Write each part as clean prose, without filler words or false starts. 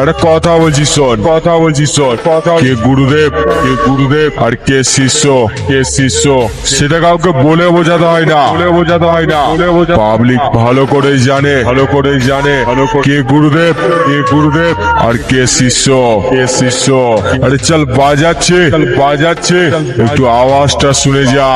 একটা কথা বলছি শোন, কে গুরুদেব আর কে শিষ্য সেটা কাউকে বলে বোঝাতে হয় না, পাবলিক ভালো করেই জানে কে গুরুদেব আর কে শিষ্য। আরে চল বাজাচ্ছে একটু আওয়াজটা শুনে যা।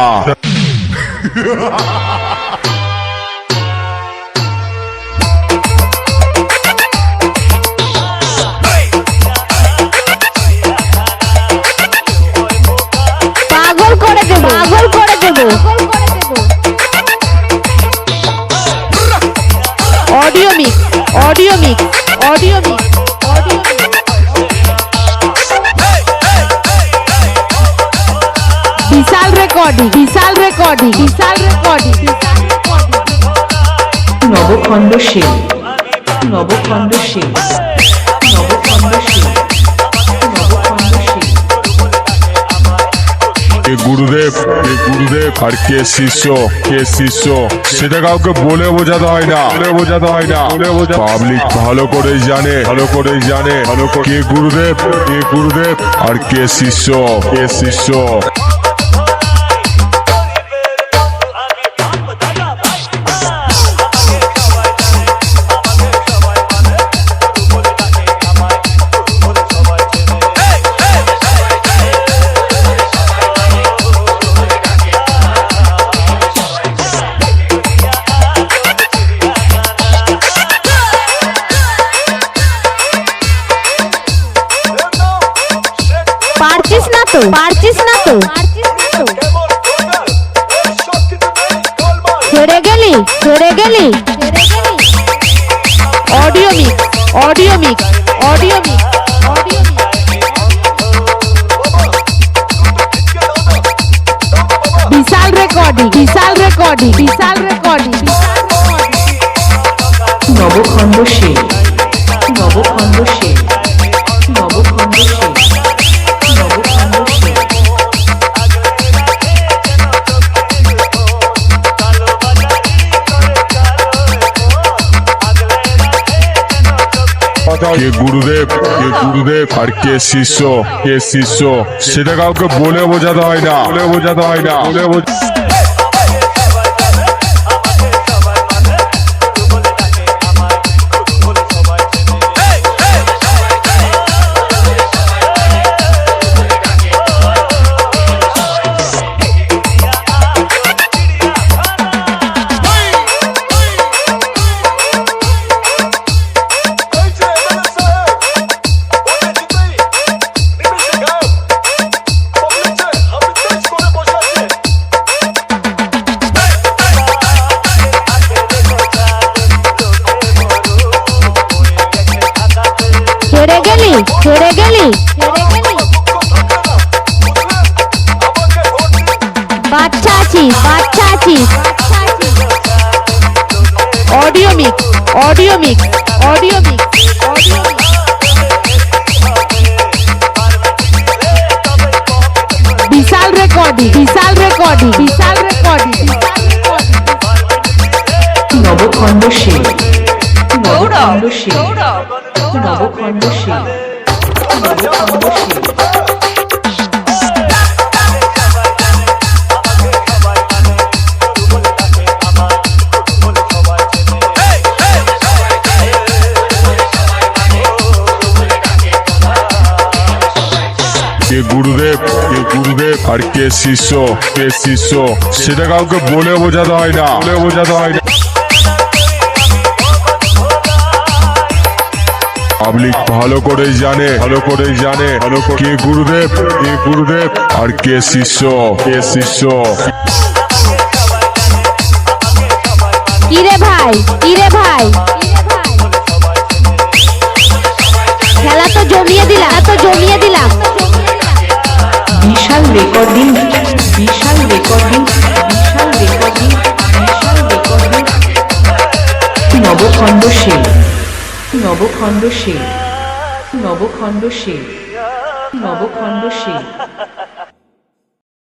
পাগল করে দেব অডিও মিক্স বিশাল রেকর্ডিং নবখণ্ড শিল কে গুরুদেব আর কে শিষ্য সেটা কাউকে বলে বোঝাতে হয় না, পাবলিক ভালো করেই জানে কে গুরুদেব আর কে শিষ্য। পারছিস না তো ছেড়ে গেলি অডিও মিক্স বিশাল রেকর্ডিং নবখণ্ড শিল কে গুরুদেব আর কে শিষ্য সেটা কাউকে বলে বোঝাতে হয় না, ছেড়ে গেলি বাচ্চা আছিস অডিও মিক্স বিশাল রেকর্ডিং নবখণ্ড শিল কে গুরুদেব আর কে শিষ্য সেটা কাউকে বলে বোঝাতে হয় না, পাবলিক ভালো করেই জানে কে গুরুদেব আর কে শিষ্য। কিরে ভাই খেলা তো জমিয়ে দিলাম বিশাল রেকর্ডিং নবখণ্ড শিল